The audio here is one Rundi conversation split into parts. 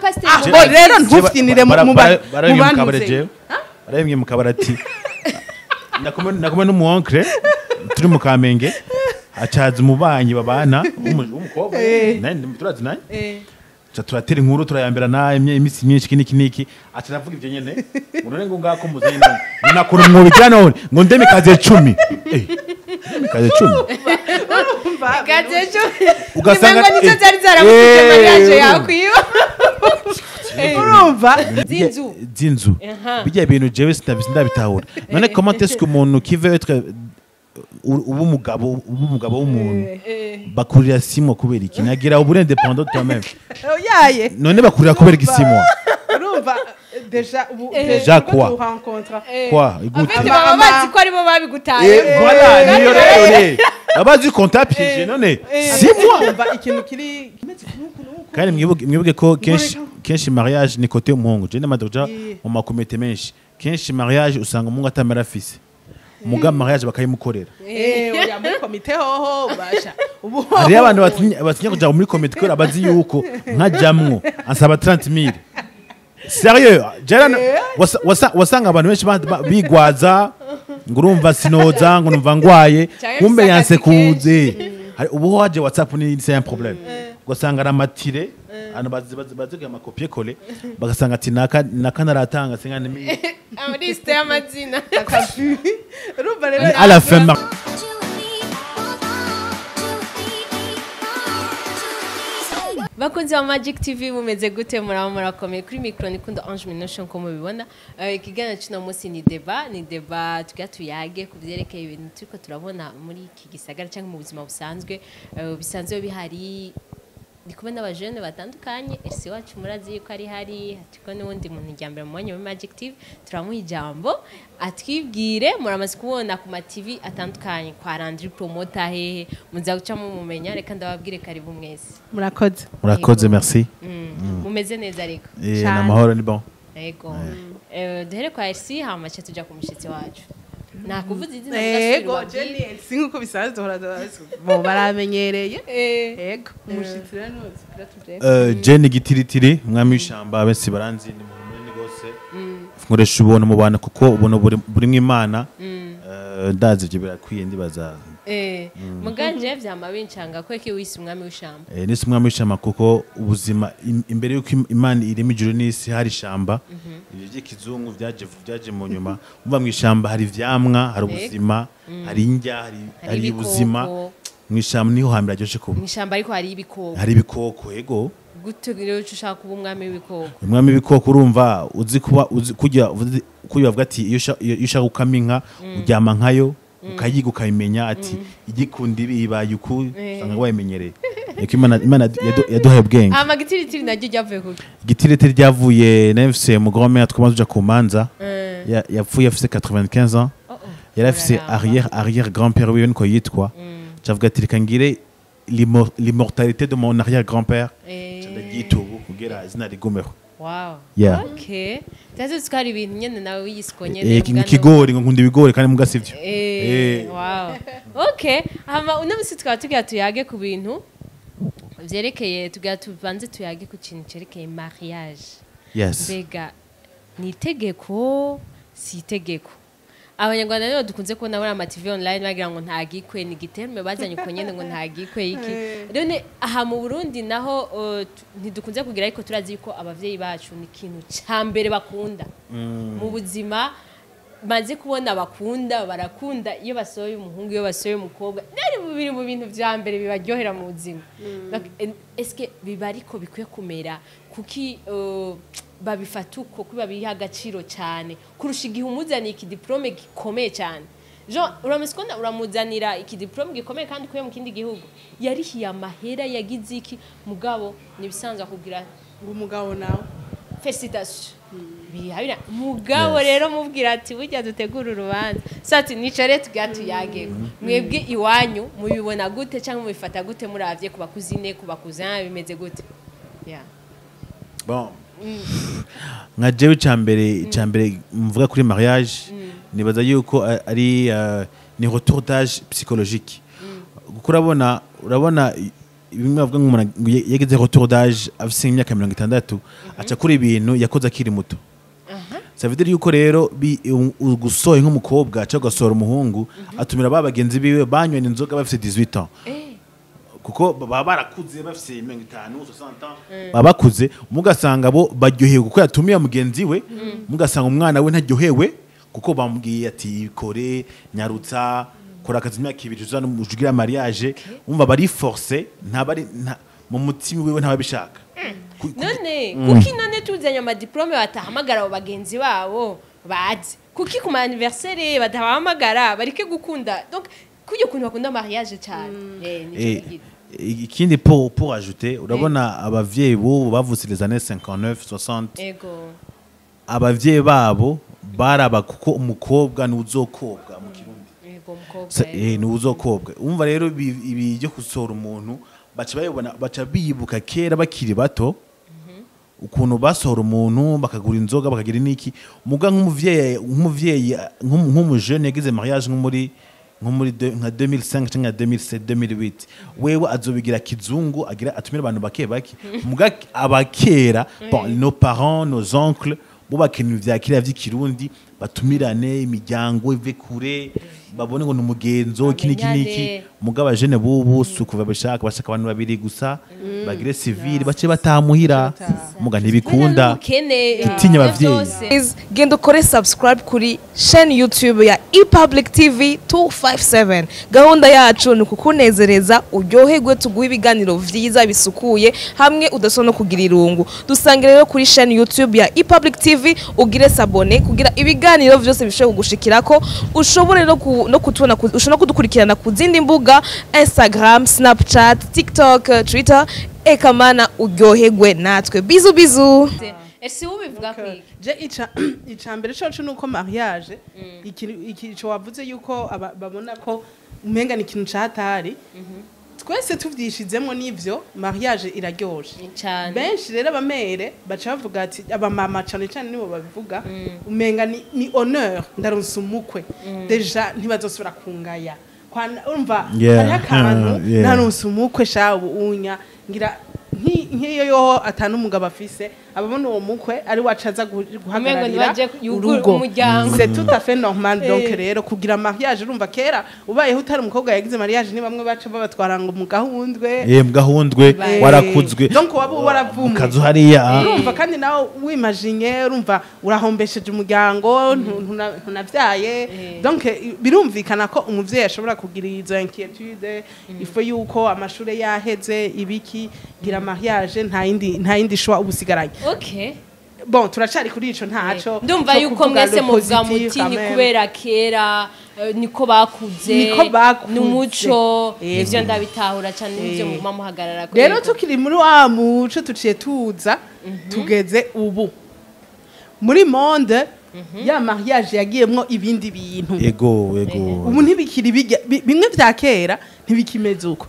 pasteur rero ntufinire mu barabimye bantu mu kabarati nakomwe n'umuonkre turi mu Kamenge acaza umubanyi babana umukobwa turazi naye turatera inkuru turayambirana imisi myinshi niki ataravuga ivyo nyene urone ngo ngako muzayi none nakora mu bijyana ngo ndeme kaze 10 kaze 10 kaze 10 ugasanga nizo zari zaramutije mariage yakwiba urumva zinzu bijya ibintu jewe ndabitahura none comment est-ce que umuntu qui veut être ubumugabo w'umuntu bakurira simo kubera iki nagira ubure independant toi-même yaye none bakurira kubera iki simo urumva déjà quoi quoi écoute baba bazi ko aribo babigutaye voilà niyo rero abazi compta piège none simo urumva ikintu kiri kandi mwibuke ko kenshi mariage ni côté umuhungu je n'amadoja mu makomite menshi kenshi mariage usanga umungu atamara afise muga mariage bakayimukorera oya muri komite hoho basha hari abantu batinya kuja muri komite ko abazi yuko nkajamwo ansaba 30000 sérieux jana wasanga abantu benshi bigwaza ngurumva sinoza ngo numva ngwaye kumbe yanse kuze ubu haje WhatsApp ni c'est un problème gusanga aramatire ano baziga amakopier coller bagasanga ati naka naratanga 50000 liste y'amazina urumva rero à la fin bakunzi wa Magic TV mumeze gute murakomeye kuri micro nikundo Ange Minosho ko mubibona ikiganiro cy'uno munsi ni débat tuyage kuvyerekeye ibintu turiko turabona muri iki gisagara cyangwa mu buzima busanzwe bisanzwe bihari ndi kumwe n'abajene batandukanye ese wacu murazi yuko ari hari hatiko n'undi muntu njyambere mu mwanya wa Magic TV turamuha ijambo atwibwire muramaze kubona ku ma TV atandukanye kwa Landry Promoter hehe muza guca mu mumenya reka ndababwire karibu mwese murakoze merci mumeze neza ariko namahoro ni bon yego duhere kwa RC hama cyo tuja ku mushitsi wacu nakuvuza izina yego Jenny sinkuko bisanzwe dohora bo baramenyereye yego umushitsi rero nozikira Jenny Gitiritiri mwami w'ishamba bese baranzi ni munini gose nkoresha ubona mu bana kuko ubona buri mw'Imana ndazi byo birakwiye ndibaza muganje vyama bincanga ko iki wisi umwami w'ishamba nisi umwami w'ishamba kuko ubuzima imbere yuko Imana irimo ijuru n'isi hari ishamba ibyo by'ikizungu byaje mu nyuma umva mu ishamba hari vyamwa hari ubuzima hari indya hari ubuzima mu ishamba niho hambira ryoshe kuba mu ishamba ariko hari ibikoko yego gute rero ushaka kuba umwami w'ibikoko umwami w'ibikoko urumva uzi kujya bavuga ati iyo ushaka gukama inka uryama nkayo ukayiga ukayimenya ati igikundi bibaye uku usanga wayimenyereye eko Imana yaduhaye ubwenge gitiritiri naryo ryavuye kuki gitiritiri ryavuye na FC mu grand mère twamaze uja ku manza yapfuye afise 95 ans yari afise arrière grand-père wiwe niko yitwa cavuga ati reka ngire l'immortalité de mon arrière grand-père cyandagitubu kugera izina rigumeho wow yeah. Okay tazo tukari ibintu nyene nawe wiyisikonye ikigori ngo nkunda ibigori kandi muga sivyo wow okay hama uno musi twatugira tuyage ku bintu vyerekeye tugira tubanze tuyage ku kintu cerekeye mariage yes bega ni itegeko si itegeko abanyarwanda rero dukunze kubona bari ama TV online bagira ngo ntagikwe ni giterme bazanye uko nyene ngo ntagikwe iki rero aha mu Burundi naho ntidukunze kugira ariko turazi ko abavyeyi bacu ni ikintu cyambere bakunda mu buzima maze kubona barakunda iyo basohoye umuhungu iyo basohoye umukobwa nari biri mu bintu vyambere bibaryohera mu buzima eske biba ariko bikwiye kumera kuki babifata uko kuba biri agaciro cyane kurusha igihe umuzaniye iki diplome gikomeye cyane Jean uramusikona uramuzanira iki diplome gikomeye kandi kuye mu kindi gihugu yarihiye amahera yagize iki mugabo nibisanzwe kugira ngo umugabo nawe felicitation bihabira mugabo rero mubwira ati burya dutegura urubanza sati nicare tugatuyage mwebwe iwanyu mubibona gute cyangwa mubifata gute muravye kuba kuzine kuba kuzana bimeze gute yeah bon nka jewe cyambere mvuga kuri mariage nibaza yuko ari ni retour d'âge psychologique urabona bimwe bavuga nk'umuntu yageze retour d'âge afise imyaka 60 aca kuri ibintu yakoze akiri muto. Ça veut dire yuko rero ugusoye nk'umukobwa aca gasora umuhungu atumira babagenzi biwe banywe inzoga bafise 18 ans. Kuko baba barakuze bafise 50 60 ans babakuze mugasanga bo baryohewe kuko yatumiye mugenzi we mugasanga umwana we ntaryohewe kuko bamubwiye ati kore nyarutsa kora akazi imyaka 2 uzana ujugira mariage umva bari forcer ntabari mu mutima wiwe ntababishaka. None kuki none tuzanye amadiplome batahamagara abo bagenzi babo bazi kuki ku anniversaire batahamagara barike gukunda donc kuyo kuntu bakunda mariage cyane. Ikindi pour ajouter urabona abavyeyi bo bavutse les années 59 60 abavyeyi babo baraba kuko umukobwa n'uzokobwa mu Kirundi n'uzokobwa umva rero ibi byo kusora umuntu baca bayibona baca biyibuka kera bakiri bato ukuntu basohora umuntu bakagura inzoga bakagira niki muga nk'umuvyeyi nk'umujene yagize mariage nka 2005 cyangwa 2007 2008 wewe azobigira kizungu agira atumira abantu bake muga abakera nos parents nos oncles bo bakeneye vyakira vy'ikirundi batumirane imiryango ive kure babone ngo numugenzo kiniki mugaba jene bubu sukuva bashaka abantu babiri gusa bagire civil bace batamuhira muga ntibikunda tutinya abavyeyi. Genda ukore subscribe kuri chaîne YouTube ya ePublic TV 257. Gahunda yacu ni kukunezereza uryoherwe tuguha ibiganiro vyiza bisukuye hamwe udasona kugira irungu. Dusange rero kuri chaîne YouTube ya ePublic TV ugire sabone kugira ibiganiro vyose bishobora kugushikirako ushobore no kutubona ushobora kudukurikirana ku zindi mbuga Instagram, Snapchat, TikTok, Twitter ekamana uryoherwe natwe bizu. Ese ubivuga kwiki je icambere cyo nuko mariage ikico wavuze yuko babona ko umenga ni ikintu cyatari twese tuvyishizemo n'ivyo mariage iraryoshe benshi rero abamere baca bavuga ati abamama cyane cyane nibo babivuga umenga ni honneur ndaronsa umukwe deja ntibazosubira kungaya urumva hari akantu ndaronsa umukwe shawo unya ngira nk'iyo yo atanu umugabo afise ababona uwo mukwe ari wacaza guhagararira urugo c'est tout à fait normal donc rero kugira mariage urumva kera ubayeho utari umukobwa yagize mariage ni bamwe baca babatwara ngo mu gahundwe warakuzwe donc waba waravumwe kazu hariya urumva kandi nawe wimagine urumva urahombesheje umuryango ntunavyaye donc birumvikana ko umuvyeyi ashobora kugira izo inquiétude ifo yuko amashure yaheze ibiki gira mariage nta yindi shwa ubusigaranye. Okay. Bon, turacari kuri ico ntaco. Ndumva yuko mwese muvuga mutinyi kubera kera niko bakuze n'umuco ivyo ndabitahura cyane n'ivyo mu muhagarara kuri. Rero tukiri muri wa muco tuciye tuza tugeze ubu. Muri monde ya mariage yagiyemwo ibindi bintu. Ego. Ubu ntibikiri bimwe vya kera ntibikimeze uko.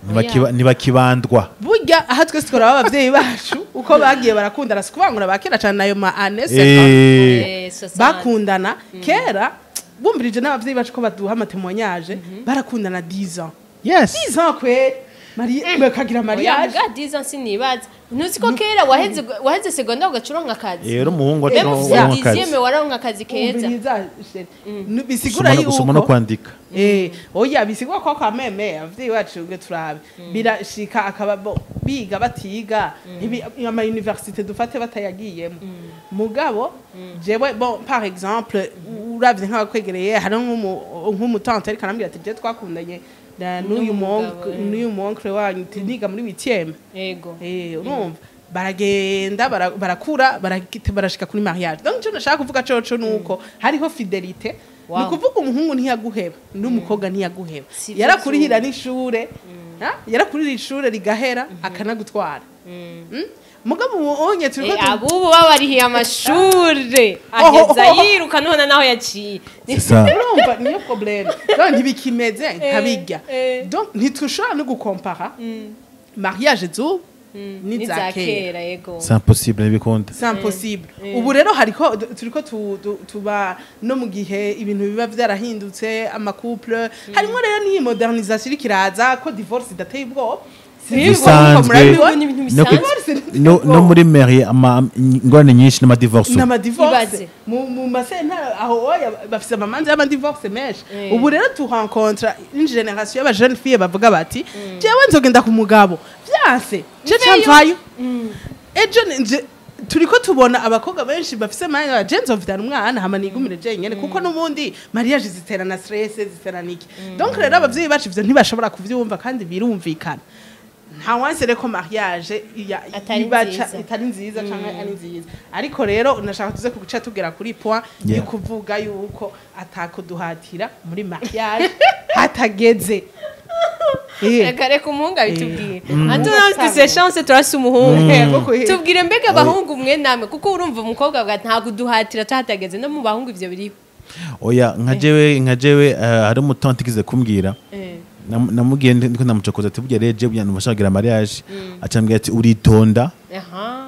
Ntibakibandwa. Burya aha twese twara abavyeyi bacu uko bagiye barakundana sikubangura bakera cyane nayo ma anese bakundana kera bumvirije n'abavyeyi bacu ko baduha amatemonyage barakundana 10 ans. Yes. 10 ans kwe bakagira mariage. 10 ans sinibaza. Nuzi ko kera waheze segonda ugacuronka akazi. Rero umuhungu acuronka akazi. Dixième waronka akazi keza. Bisigura yuko gusoma no kwandika. Oya bisigura ko kwa meme avyeyi wacu nge turabe. Birashika akaba biga batiga ama université dufate batayagiyemo. Mugabo jewe bon par exemple uravye nk'abakwegereye hari nk'umutante ariko anambwira ati je twakundanye n'uyu monkre wanyu niga muri 8e. Yego. Urumva baragenda barakura barashika kuri mariage. Donc cyo nashaka kuvuga coco nuko hariho fidelité. Ni kuvuga umuhungu ntiyaguheba n'umukobwa ntiyaguheba. Yarakurihira n'ishure. Yarakurira ishure rigahera akanagutwara. Mugabo onye turiko abubu babarihiye amashure ageza yiruka none naho yaciye. Urumva niyo problème. Donc ntibikimeze ntabijya. Donc ntitushobora no gukompara mariage zo ni zakera yego. C'est impossible bikunda. C'est impossible. Ubu rero hariko turiko tuba no mu gihe ibintu biba vyarahindutse ama couple harimo rero ni modernisation ikiraza ko divorce dateye ubwo bisanzwe Ni ibintu bisanzwe. no muri mairie ingorane nyinshi n'amadivorce n'amadivorce Ibaze. mu masentara aho oya bafise amamanza y'amadivorce menshi ubu rero turencontre une génération y'aba jeune fille bavuga bati jewe nzogenda ku mugabo vyanse je camvayo ejo nje turiko tubona abakobwa benshi bafise manya je nzovitana umwana hama nigumire je nyene kuko n'ubundi mariage ziterana stress ziterana iki donc rero abavyeyi bacu ivyo ntibashobora kuvyumva kandi birumvikana nta wanse reko mariage Atari nziza. itari nziza canke ari nziza ariko rero nashaka tuze kuguca tugera kuri point Yeah. yo kuvuga yuko atakuduhatira muri mariage hatageze reka reka umuhungu abitubwire antunawe chance turasi umuhungu tubwire mbega abahungu mwe namwe kuko urumva umukobwa avuga ati ntabwo duhatira tuhatageze no mu bahungu ivyo biri oya nka jewe hari umutonti igize kumbwira namubwiye ndiko ndamucokoza ati burya reje burya ntubashagira mariage acambwira ati uritonda aha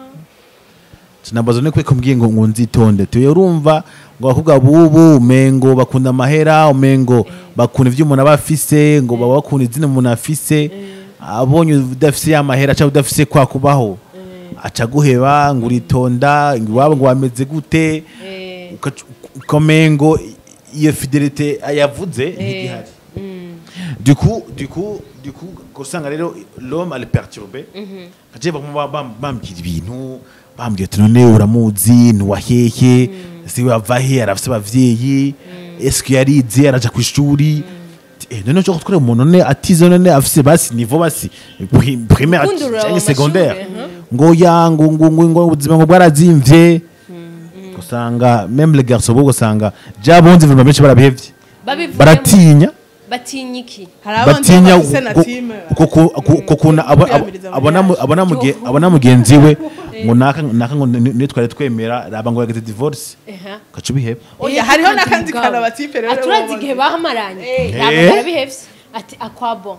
sinabaza ne kweko mbwiye ngo nzitonde tuye urumva ngo abakobwa bubu umengo bakunda amahera umengo bakunda ivyo umuntu aba afise ngo baba bakunda izina umuntu afise abonye udafise y'amahera cyangwa udafise kwa kubaho aca guheba ngo uritonda ngo iwabo ngo wameze gute ukomengo iyo fidelite ayavuze ntigihari du coup gusanga rero l'homme elle perturbé kaje bambwira ibintu bambwiye ati none uramuzi ntiwahehe ese wava he arafise abavyeyi eske yarize araja ku ishuri none cyo kutwara umuntu none atize none afise basi niveau basi primaire cyangwa secondaire ngo yango ubuzima ngo bwarazimvye gusanga même les garçons bo gusanga jabonze vraiment benshi barabihevye baratinya batinya iki batinya abona mugenzi we ngo naka ngo nitware twemera raba ngo yageze divorce kacu biheba oya hariho nakandi kana batipe rero aturazi igihe bahamaranye ntabwo barabihevye ati akwabo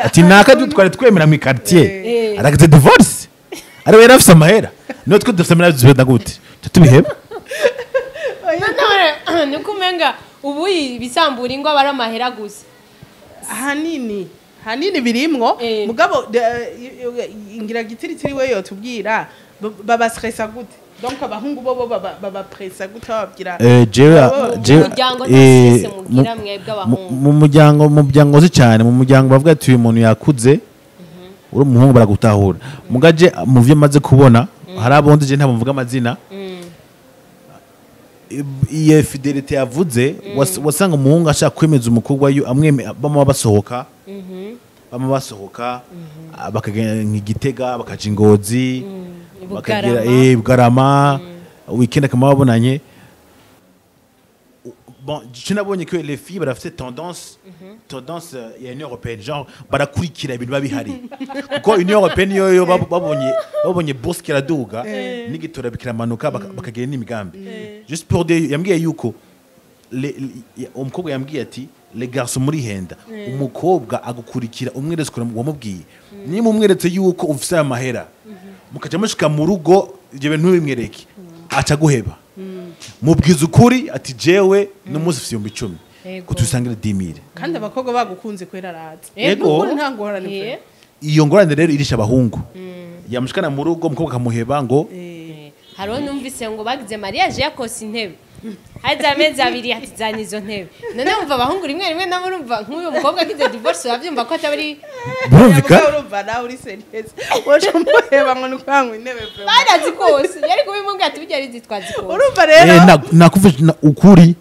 ati naka tware twemera mu quartier arageze divorce ari we rafise amahera no twe dufise amahera zibeda gute tutubiheba nuko umenga ubu bisambura ingo abari amahera gusa hanini birimwo mugabo ingira gitiritiri we yotubwira baba stressa gute donc abahungu bo baba pressa gute babwira mu muryango uzi cyane mu muryango bavuga ati uyu muntu yakuze uri umuhungu baragutahura mugaje mu vyo maze kubona hari abondi je ntabwo mvuga amazina iyo fidelite yavuze wasanga umuhungu ashaka kwemeza umukobwa bama basohoka bakagenda nk'igitega bakaja ingozi bakagira Bugarama weekend akama babonanye bon je nabonye que les filles barafite tendance ya Union Européenne genre barakurikira ibintu babihari kuko Union Européenne yo babonye bourse kiraduga n'igitora bikiramanuka bakagenda n'imigambi juste pour des yambwiye yuko umukobwa yambwiye ati les garçons muri henda umukobwa agukurikira umweretse ko wamubwiye ni mumweretse yuko ufise amahera mukaja mushika mu rugo ibyo bintu bimwereke aca guheba mubwiza ukuri ati jewe n'umunsi ufite 10,000 kutusangira 10,000 kandi abakobwa bagukunze kwera raza yego nta ngorane iyo ngorane rero irisha abahungu yamushikana mu rugo umukobwa kamuheba ngo hariho numvise ngo bagize mariage yakose intebe haza amezi abiri ati zana izo ntebe none wumva abahungu rimwe nabo urumva nk'uyu mukobwa agize divorce bavyumva ko atabari burumvika urumva nawe uri serious woje muheba ngo nukwanga intebe barazi kose yari kubimubwira ati bijya rizitwazi kose urumva rero nakuvuze ukuri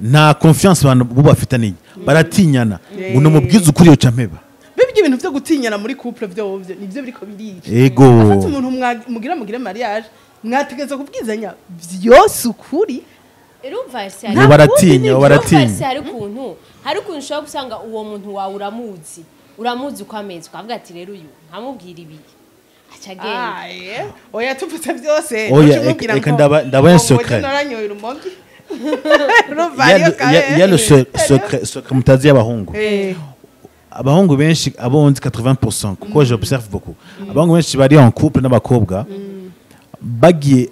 nta confiance abantu bo bafitaniye baratinyana ngo numubwize ukuri yo campeba bibye ibintu byo gutinyana muri couple byo nivyo biriko birica yego afite umuntu mugire mariage mwategeza kubwizanya vyose ukuri urumva baratinya hari ukuntu ushobora gusanga uwo muntu wawe uramuzi uko ameze ukavuga ati rero uyu ntamubwira ibi aca agenda oya tupfutse byose reka ndaba secret naranyoye urumogi ya le secret mutazi y'abahungu abahungu benshi abonzi 80% kuko j'observe beaucoup abahungu benshi bari en couple n'abakobwa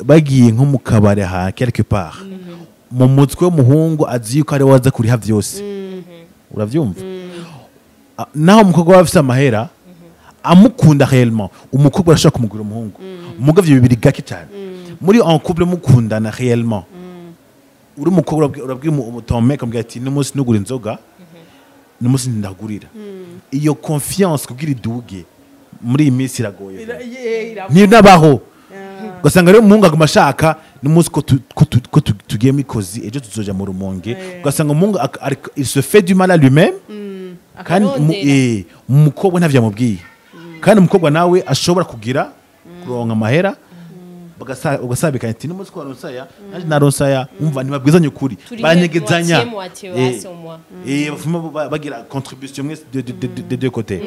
bagiye nko mu kabare ha quelque part mu mutwe w'umuhungu azi yuko ari waza kuriha vyose uravyumva naho umukobwa wafise amahera amukunda réellement umukobwa arashaka kumugura umuhungu umugabo ivyo bibiri gake cyane muri en couple mukundana réellement uri umukobwa urabwira ton mec ambwira ati n'umunsi nugura inzoga n'umunsi ndagurira iyo confiance kugira iduge muri iyi minsi iragoye ni nabaho ugasanga rero umuhungu aguma ashaka n'umunsi ko tugiye muri kozi ejo tuzoja mu rumonge ugasanga umuhungu il se fait du mal à lui-même kandi umukobwa ntavyo amubwiye kandi umukobwa nawe ashobora kugira kuronka amahera ugasabikanya ati n'umunsi ko waronsaya nanjye naronsaya umva ntibabwizanye ukuri baranyegezanya bagira contribution mwese de deux côtés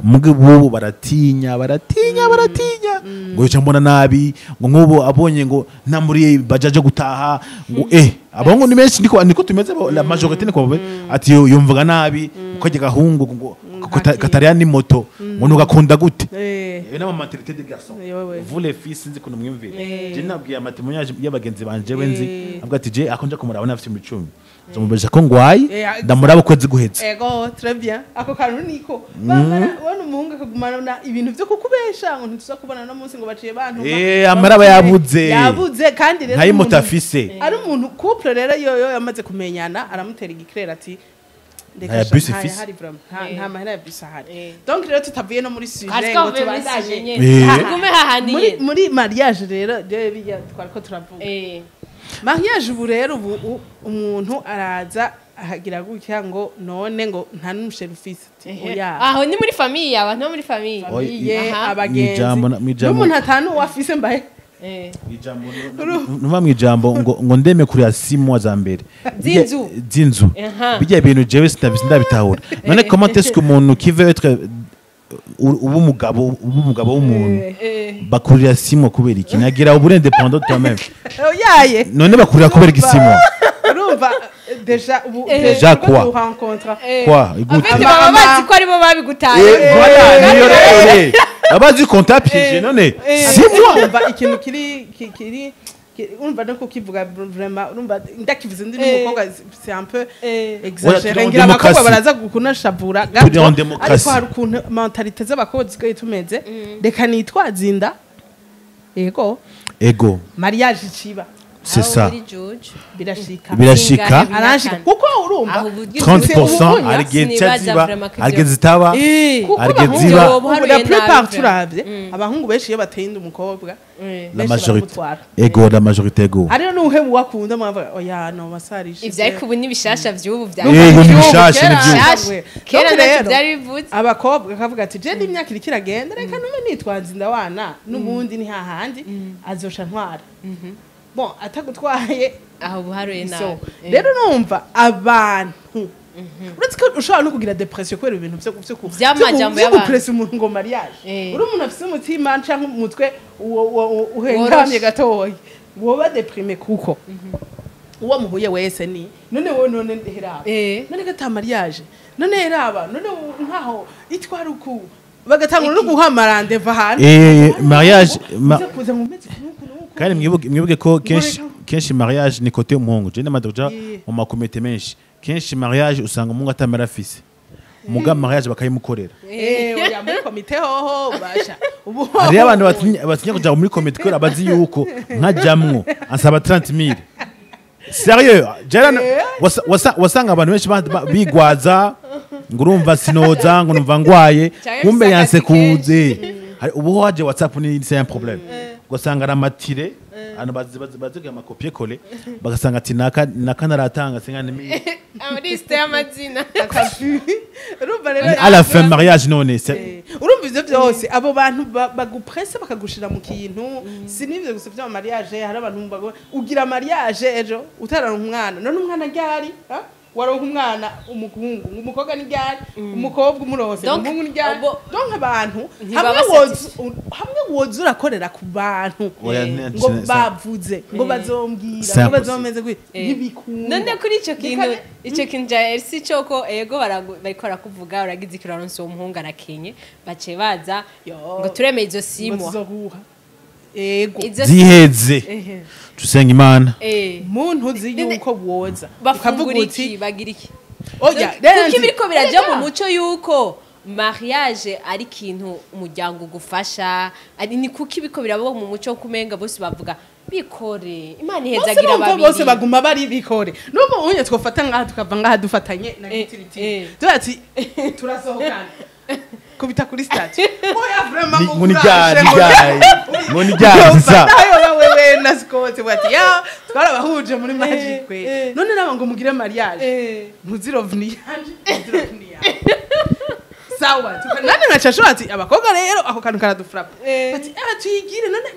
mugabo baratinya ngo yoca mbona nabi ngo nk'ubu abonye ngo namuriye bajaje gutaha ngo abahungu ni benshi niko tumeze la majorité niko ati yumvaga nabi ukajya gahungu ngo katariya ni moto ngo ntugakunda gute iyo nama mentalite de garçon vous les filles sinzi kuntu mwimvire je nabwiye amatemonyage y'abagenzi banje wenzi avuga ati je akonje kumuraba nafite mu 10 zomubesha ko ngwaye ndamuraba kwezi guhetse ego très bien ako kantu niko bana umuhungu akagumana ibintu byo kukubesha ngo ntituza kubana no munsi ngo baciye bantu amaraba yabuze kandi rero ntayi mutafise ari umuntu couple rero yoyo yamaze kumenyana aramutera igikirera ati nta mahera ya bisi ahari donc rero tutavuye no muri sujet ngo tubandanye muri mariage rero bijya twariko turavuga mariage ubu rero umuntu araza ahagira gutya ngo none ngo nta n'umushere ufise aho ni muri famille abantu bo muri famille abagenzi n'umuntu atanu wafise mbaye nuva mu ijambo ngo ndeme kuri ya 6 mois za mbere zinzu bijya ibintu jewe ndabitahura none comment est-ce que umuntu qui veut être ubumugabo w'umuntu bakurira 6 mois kubera iki nagira ubure indépendant toi-même yaye none bakurira kubera iki 6 mois urumva déjà quoi écoute baba bazi ko aribo babigutaye abazi compta piège none 6 mois umva ikintu kiri urumva no kukivuga vraiment urumva ndakivuze ndi n'umukobwa c'est un peu exagéré ngira abakobwa baraza kunashavura gato ariko hari ukuntu mentalite z'abakobwa zisigaye tumeze reka nitwazinda ego mariage ciba c'est ça birashika arashika kuko urumva 30% arigezitaba la plupart turavye abahungu benshi iyo bateye inda umukobwa la majorité ego ari no uhebu wakunda mwavuga oya no basarisha ivyo ariko ubu nibishasha vy'ubu vya kera byari bivuze abakobwa akavuga ati je n'imyaka iri kiragenda reka nume nitwaza indawana n'ubundi ni hahandi azosha ntwara bon atagutwaye aho buharuye nawe rero numva abantu uretse ko ushobora no kugira depression kubera ibintu byo by'amajambo y'abantu depression umuntu ngo mariage uri umuntu afite umutima canke umutwe uhengamye gatoya woba deprime kuko uwo muhuye wese ni none wowe none heraba none gata mariage none heraba none nkaho itwara uku bagatangura no guhamarande va hantu mariage kandi mwibuke ko kenshi mariage ni côté umuhungu je n'amadoja mu makomite menshi kenshi mariage usanga umungu atamara afise muga mariage bakayimukorera oya muri komite hoho basha hari abantu batinya kuja muri komite ko abazi yuko nkajamwo ansaba 30000 sérieux jana wasanga abantu benshi bigwaza ngo urumva sinoza ngo numva ngwaye kumbe yanse kuze ubu haje WhatsApp ni c'est un problème ugasanga aramatire hano baziga amakopie kole bagasanga ati naka naratanga 50000 liste y'amazina urumva rero à la fin mariage none c'est urumva ivyo byose abo bantu bagupresse bakagushira mu kintu sinivyo gusa bya mariage hari abantu ugira mariage ejo utararonka umwana none umwana ryari waronka umwana umuhungu umukobwa ni ryari umukobwa umurose umuhungu ni ryari donc abantu hamwe woza urakorera ku bantu ngo bavuze ngo bazombwira ngo bazomeze gwe ntibikunda none kuri ico kintu ja RC coko ego barikora kuvuga uragize ikiraronso umuhungu arakenye bace baza ngo tureme izo simo ego ziheze tusenga imana muntu uzi yuko woza ukavuga uti bagira iki oya kuko biriko biraje mu muco yuko mariage ari ikintu umuryango ugufasha ni kuki biko birabo mu muco wo kumenga bose bavuga bikore imana ihezagira babiri bose baguma bari bikore n'ubu unye twofata ngaha tukava ngaha dufatanye na gitiriti turati turasohokana kubita kuri stage oya vraiment ngo ni ryari sa nayo wewe nasikote bati ya twarabahuje muri magic we none naba ngo mugire mariage muzirovni sawa tukanane nacasho ati abakobwa rero ako kantu karadufrapa ati tuyigire none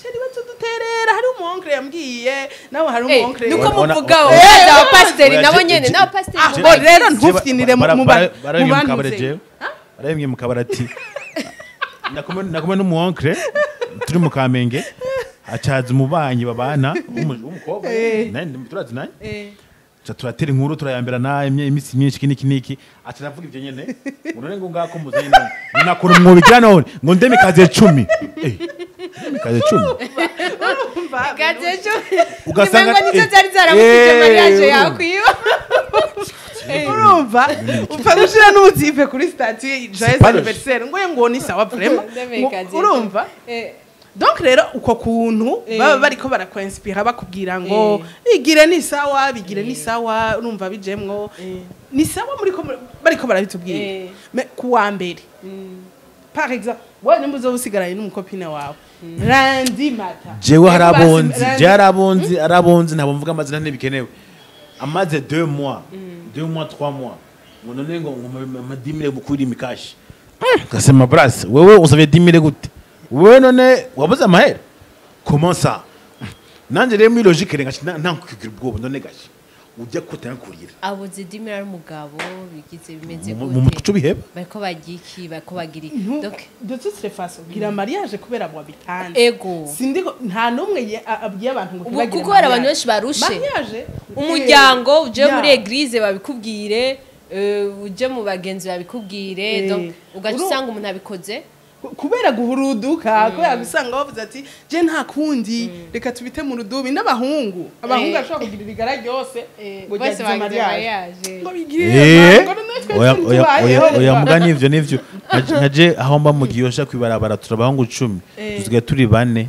sheri batuduterera hari umuonkre yambwiye nawe hari umuonkre nuko muvuga aba pasteur nabo nyene nabo pasteur bo rero ntuftinire mu bantu baremye mu kabarati nakomwe n'umuonkre turi mu Kamenge acaza umubanyi babana umukobwa nani turazi nani turatera inkuru turayambirana imisi myinshi kiniki ati navuga ivyo nyene none ngo ngako muzanye none nakora umwubikira none ngo ndeme kaze 10 kaze 10 kaze 10 ugasanga nizo zari zaramukije mariage yakwiba urumva upfa gushira n'uzive kuri statue joyeux anniversaire ngo ni sawa vraiment urumva donc rero uko kuntu baba bariko barakwenspira bakubwira ngo igire ni sawa bigire ni sawa urumva bijemwo ni sawa muri ko bariko barabitubwira kuwa mbere par exemple wone muzo usigaranye n'umukopine wawe randi mata jewe arabonzi nabo mvuga amazina ntibikenewe amaze 2 mois 3 mois ngo none ngo madimire bukuri mikashi gasema bras wewe usavye dimire gute wewe none wabuze amahera comment ça nanje rero muri logique renga ntankukira ubwoba none gashi ujya kutankurira abuze dimira ari umugabo bigize bimeze gute mu mutwe biheba bariko bagiki bariko bagiri donc de toute façon gira mariage kubera bwa bitande ego sindiko nta numwe abwiye abantu ngo tubagira kuko hari abantu benshi barushe umuryango uje muri église babikubwire uje mu bagenzi babikubwire donc ugacisanga umuntu abikoze kubera guhuruduka kubera gusanga bavuze ati je nta kundi reka tubite mu rudubi n'abahungu ashobora kugira igara ryose ngo bose mariage ngo bigire oya mugani ivyo nivyo nkaje aho mba mu giyosha kwibarabara turabahungu 10 tusigaye turi 4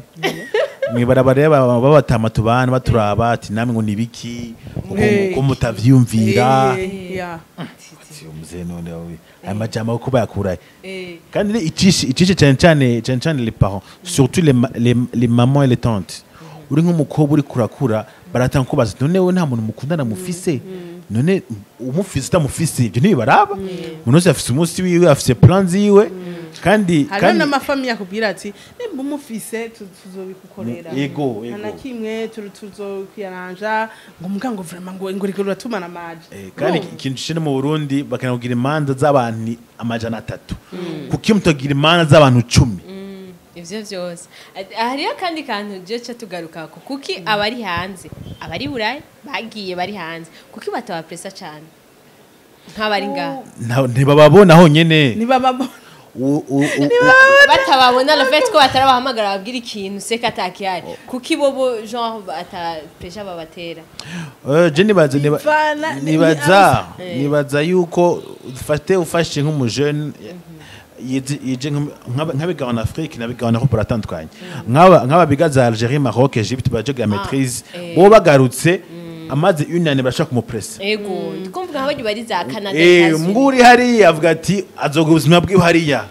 mwibarabara babatama tubana baturaba ati namwe ngo nibiki ko mutavyumvira umuzee none wawe aya majambo ko bayakuraye kandi icishe cyane les parents surtout les mamans et les tantes uri nk'umukobwa uri kurakura baratanga kubaza none we nta muntu mukundana mufise none umufise utamufise ibyo ntibibaraba umuntu wese afise umunsi wiwe afise plan ziwe kandi hari n'amafamiye akubwira ati nimba umufise tuzobikukorera yego na kimwe tuzokwiranja ngo mugango vraiment ngo riko rutumana amaje kandi ikintu cishene mu Burundi bakanagira imanza z'abantu 300 kuki mutagira imanza z'abantu 10 ivyo vyose hariyo kandi kantu je ca tugaruka kuki abari hanze abari burayi bagiye bari hanze kuki batabapressa cyane nk'abari ngaho ntibababona honyene ntibababona batababona le fait ko batarabahamagara babwira ikintu seka atakiyari kuki bobo genre atapeja babatera je nibaza yuko ufashe nk'umujene yije nk'abigabana Afrique n'abigabana Europe baratandukanye nk'aba bigaza Algérie Maroc Egypte bajoga maîtrise bo bagarutse amaze unane bashaka kumupressa ego ndikumvuga nk'abandi bari za Canada mnguri hari avuga ati azoga ubuzima bwiwe hariya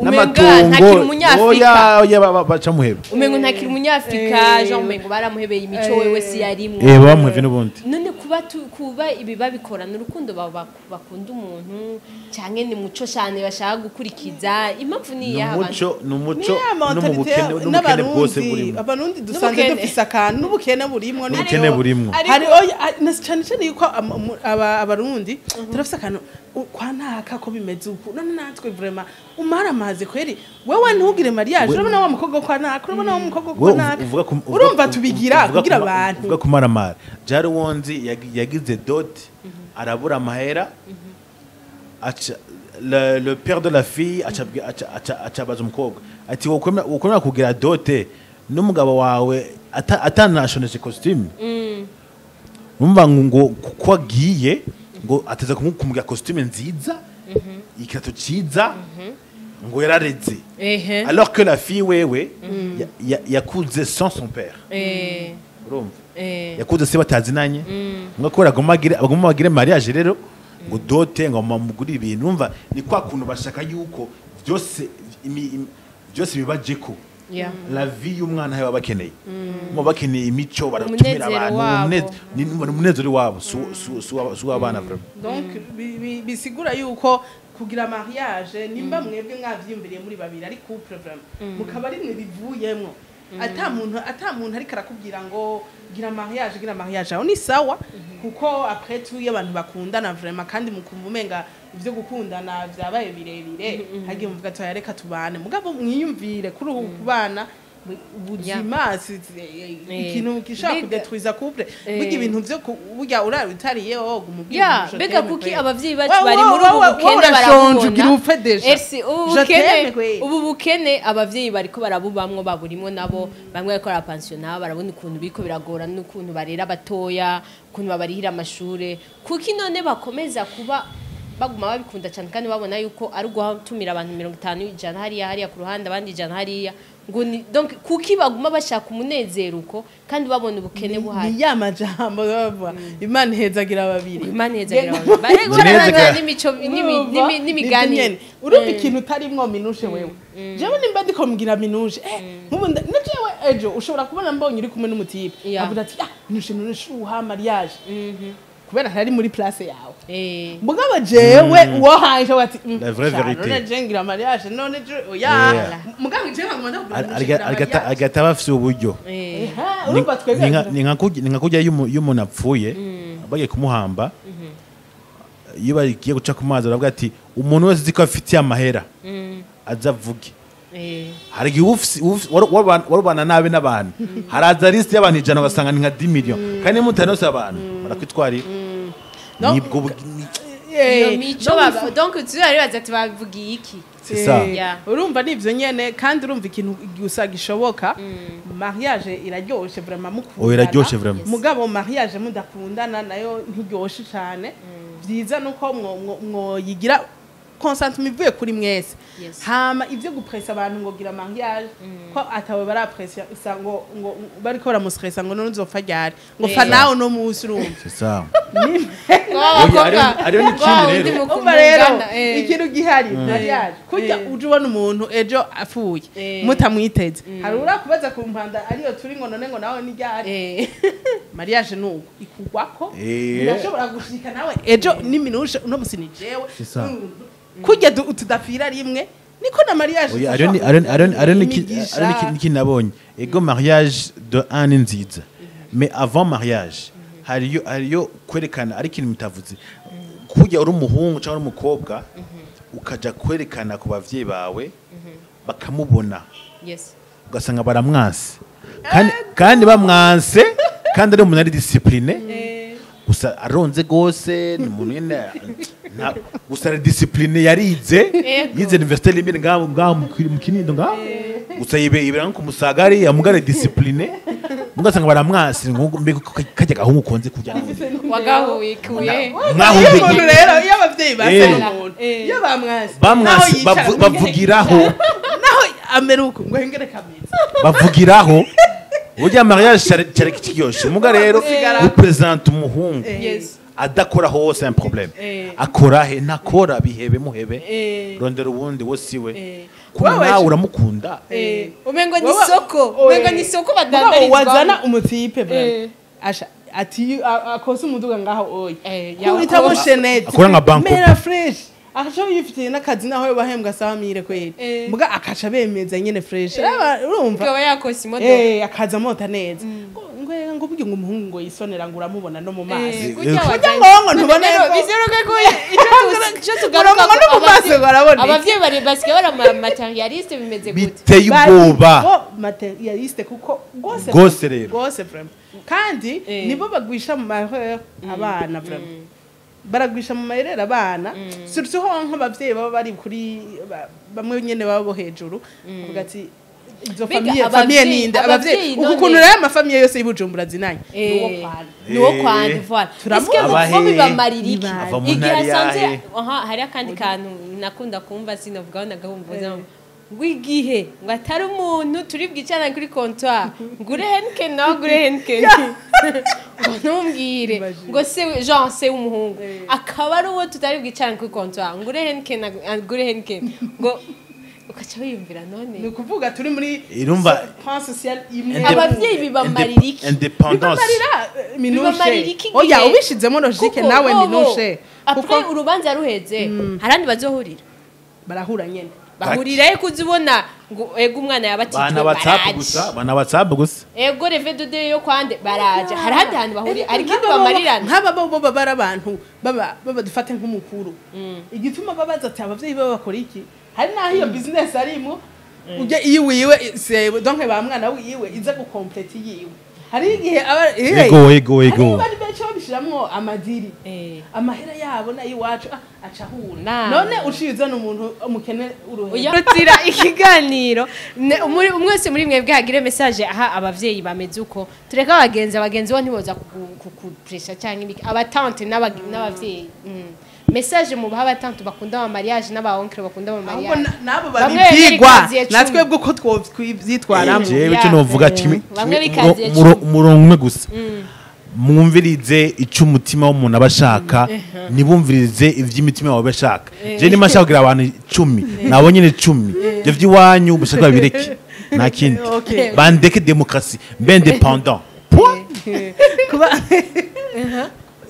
n'amatungo oya baca muheba umengo ntakiri umunyafrika Jean umengo baramuhebeye imico wewe si yarimwe bamuheve n'ubundi none kuba ibi babikorana urukundo bakunda umuntu cyane ni muco cyane bashaka gukurikiza impamvu ni y'abantu n'umuco n'ubukene bwose burimo abarundi dusanze dufise akantu n'ubukene burimo hari cyane cyane yuko abarundi turafise akantu kwa ntaka ko bimeze uko none natwe vraiment umara amaze kweri wewe ntugire mariage urabona wa mukobwa kwa ntaka urabona wa mukobwa kwa ntaka urumva tubigira kugira abantu uvuga kumaramara jari wonzi yagize dot arabura amahera acha le père de la fille acha baza umukobwa ati wokwemera kugira dote n'umugabo wawe atanashoneshe costume umva ngo kwagiye ngo ateza kumugira costume nziza ikirato ciza ngo yarareze ehe alors que la fille wewe yakuze sans son père urumva yakuze se batazinanye ngo kubera agomba bagire mariage rero ngo dote ngo mamugurire ibintu umva ni kwa kuntu bashaka yuko byose bibajeko yeah la vie y'umwana he babakeneye mo bakeneye imico baratumira abantu umunezero wabo su abana donc bisigura yuko kugira mariage nimba mwebwe mwavyiyumviriye muri babiri ari couple vraiment mukaba ari mwe bivuyemwo ata muntu ariko arakubwira ngo gira mariage aho ni sawa kuko après tout iyo abantu bakundana vraiment kandi mukumva umenga ivyo gukundana vyabaye birebire hagiye muvuga ati yareka tubane mugabo mwiyumvire kuri ubu kubana ubuzima ikintu gishaka kudetruiza couple burya ibintu vyo burya urari utariye woga umubwira bega kuki abavyeyi bacu bari muri ubu bukene barabona ubu bukene abavyeyi bariko barabubamwo baburimo nabo bamwe bariko barapensiona barabona ukuntu biko biragora n'ukuntu barera batoya ukuntu babarihira amashure kuki none bakomeza kuba baguma babikunda cyane kandi babona yuko ari guhatumira abantu 50 ijana hariya ku ruhande abandi ijana hariya ngo ni donc kuki baguma bashaka umunezero uko kandi babona ubukene buhari ni yamajambo bava Imana ihezagira babiri barengana n'imico n'imigani urumva ikintu utarimwo minushe wewe jewe nimba ndiko mbwira minushe nkubu najewe ejo ushobora kubona mbonye uri kumwe n'umutipe avuga ati minushe uha mariage kubera hari muri place yawe mugabo jewe uwo haje wati la vraie vérité none jengira mariage none oya mugabo jewe ngomba kugira agata bafise uburyo urumva twebwe ni nka kujya y'umuntu apfuye bagiye kumuhamba iyo bagiye guca ku mazi baravuga ati umuntu wese uzi ko afitiye amahera azavuge hari igihe warubana nabi n'abantu haraza liste y'abantu 100 ugasanga ni nka 10 million kandi mutanose abantu barakwitwarira nibwo iyo mico donc tuzaribaza ati bavugiye iki c'est ça urumva nivyo nyene kandi urumva ikintu gusa gishoboka mariage iraryoshe vraiment mukundana iraryoshe vraiment mugabo mariage mudakundana nayo ntiryoshe cyane byiza nuko mwoyigira consentement ivuye kuri mwese hama ivyo gupressa abantu ngo gira mariage ko atawe barapressa ngo bariko baramustressa ngo none uzopfa ryari ngo fa nawe no musi urumva c'est ça ariyo n'ikindi rero ikintu gihari mariage kujya uje ubona umuntu ejo apfuye mutamwiteze hari urakubaza ku mpanda ariyo turi ngo none ngo nawe ni ryari mariage nuko ikugwako ndashobora gushika nawe ejo niminushe no musi ni jewe kujya tudapfira rimwe niko na mariage ariyo n'ikindi nabonye ego mariage de un nziza mais avant mariage hariyo kwerekana ari ikintu mutavuze kujya uri umuhungu cyangwa umukobwa ukaja kwerekana ku bavyeyi bawe bakamubona ugasanga baramwanse kandi bamwanse kandi ari umuntu ari discipline gusa aronze gose ni umuntu nyene gusa discipline yarize yize université limite ngaho mu Kinindo ngaho gusa yibera nko musagari amugare discipline mugasanga baramwasi mbego kajya gahungu konze kujya wagahuyikuye umuntu rero iyo abavyeyi base n'umuntu iyo bamwasi bavugiraho naho ameruko ngo hengere kameza bavugiraho burya mariage cyari kiryoshe muga rero upresente umuhungu adakora hose un problème akora he nakora bihebe muhebe rondera ubundi wosiwe kuba nawe uramukunda umengo ni soko badandarizwa wazana umutipe bra asha ati akoze umuduga ngaho oyi kubita mo chenette akora nka banko mera fresh akaca yifitiye n'akazi naho bahembwa samire kweli muga akaca bemeza nyene fresh urumva gaba yakose imodoka akaza mota neza ngo buryo ngo umuhungu ngo yisonera ngo uramubona no mu mazi kujya ngo ntubone biseruke ko icyo tugaruka no mu mazi barabona abavyeyi bari basike bara materialiste bimeze gute biteye ubwoba materialiste kuko gose rero gose vraiment kandi nibo bagwisha mu mahera abana vraiment baragwisha mu mahera abana surtout ho nk'abavyeyi baba bari kuri bamwe nyene babo hejuru uvuga ati izo Mbega famiye ninde abavyeyi uku kuntu rero amafamiye yose y'Ibujumbura zinanye nuwo kwandi voilà Turamuzi. ko bibamarira iki Ava mu igihe ntara asanze yahe. hari akandi kantu nakunda kumva sinavugaho nagahumbuza w'igihe ngo atari umuntu turi bwicarane kuri comptoir ngure Henken nawe gure Henken ngo ntumbwire ngo se Jean se w'umuhungu akaba ari uwo tutari bwicarane kuri comptoir ngure Henken gure Henken ngo ukaca wiyumvira none ni ukuvuga turi muri Irumva plan social imwe abavyeyi bibamarira iki independence Bibamarira iki minushe oya gihe? ubishizemo logique Kuko nawe bobo, minushe après kuko urubanza ruheze harandi bazohurira barahura nyene bahurira he kuzibona ngo ego umwana yabatijwe bana WhatsApp gusa bana WhatsApp gusa ego revedude yo kwande baraje harandi hantu bahurira ari kindi bamarirana nk'aba bo baba abantu baba dufate nk'umukuru igituma babaza ati abavyeyi baba bakora iki hari naho iyo business arimo ujye iyiwiwe donc ba mwana wiwe iza gukomplete yiwe hari igihe ego bari benshi babishiramwo amadiri amahera yabo nayo iwacu acahura Nah. none ushize n'umuntu umukene uruhe rutira ikiganiro umwese muri mwebwe hagire message aha abavyeyi bameze uko tureka abagenzi bo ntiboza kukupresha cyangwa ibiki abatante n'abavyeyi message mu baha abatante bakunda ama mariage n'abaonkre bakunda ama ahubwo mariage nabo Bamwe babigwa bikaziye cumi. natwe bwo ko twovyitwaramo jewe cyo novuga kimwe Bamwe bikaziye umurongo umwe gusa mwumvirize icyo umutima w'umuntu aba ashaka ntibumvirize iby'imitima yawe bashaka je nimba nshaka kugira abantu 10 nabo nyine 10 ibyo by'iwanyu bashaka babireke nta kindi Okay. bandeke demokarasi mbe independant kuba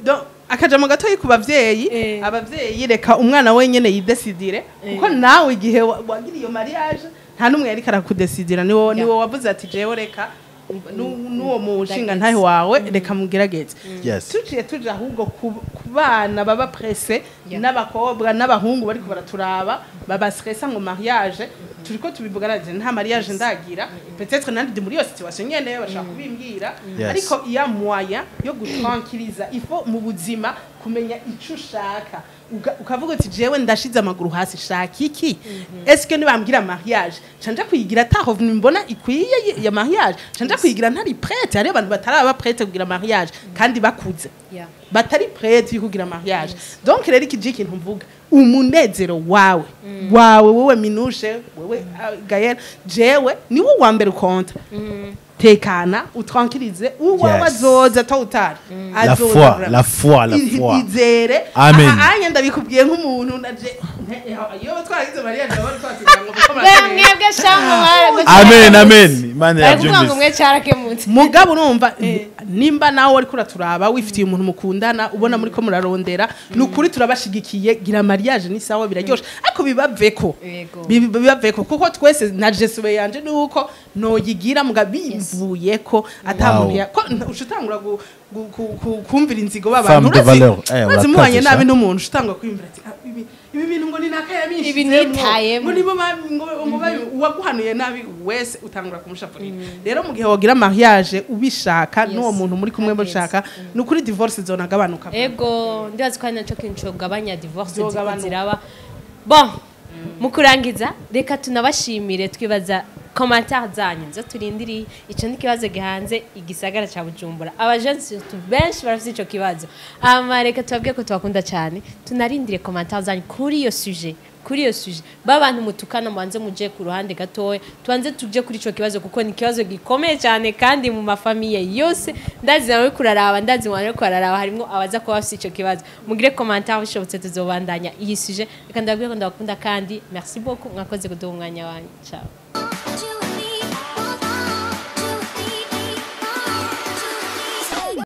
donc akajamo gatoyi ku bavyeyi abavyeyi reka umwana wenyene yidesidire kuko nawe igihe wagiriye iyo mariage nta numwe yari karakudesidira niwo wavuze ati jewe reka nuwo mushinga ntahe wawe reka mugerageze Yes. tuciye tuja ahubwo ku bana baba presse n'abakobwa n'abahungu bariko baraturaba baba stressa ngo mariage turiko tubivugana nta mariage ndagira peut-être nandi ndi muri iyo situation nyene bashaka kubimbwira Yes. ariko iya moyen yo gutranquiliza ifo mu buzima kumenya ico ushaka ukavuga uti jewe ndashize amaguru hasi shaka iki eske nibambwira mariage canja kuyigira taho mbona ikwiye ya mariage canja kuyigira ntari prête hari abantu bataraba prête kugira mariage kandi bakuze batari prête yo kugira mariage donc rero iki kintu mvuga umunezero wawe wowe minushe wewe Gaël jewe ni wo wa mbere ukonta tekana utranquilize uwawe azoza tawutari la foi izere Amen. anya ndabikubwiye nk'umuntu naje iyo twaragize mariage bari twatubwira ngo kuko mwebwe shamwe amen imana yabyumvise mwe cyarakemutse mugabo urumva nimba nawe ariko uraturaba wifitiye umuntu mukundana ubona muri ko murarondera nukuri turabashigikiye gira mariage ni sawa biraryoshe ariko bibaveko kuko twese na Jesuwe yanje nuko noyigira mugabivuye ko atamuntu ko ushutangura kumvira inzigo babantu urazi nabi n'umuntu ushutangwa kwimvira ati ibi bintu ngo ni nakayamishize ibi nitayemo ngo nibo waguhanuye nabi wese utangura kumushafurira rero mu gihe wogira mariage ubishaka n'uwo muntu muri kumwe mushaka nukuri divorce zona gabanuka ego ndazi ko ari naco kintu gabanya divorce ziraba bon mukurangiza reka tunabashimire twibaza commentaire zanyu nzo turindiriye ico n'ikibazo gihanze igisagara ca Bujumbura abajensi benshi barafite ico kibazo reka tubabwiye ko tubakunda cyane tunarindire commentaire zanyu kuri iyo sujet babantu mutukana mwanze muje ku ruhande gatoya tuanze tuje kuri ico kibazo kuko ni kibazo gikomeye cyane kandi mu mafamiye yose ndazi nawe kuraraba ndazi mwana ko araraba harimo abaza ko bafite ico kibazo mugire commentaire bishobotse tuzobandanya iyi sujet reka ndabwiye ko ndabakunda kandi merci beaucoup mwakoze kuduha umwanya wanyu ciao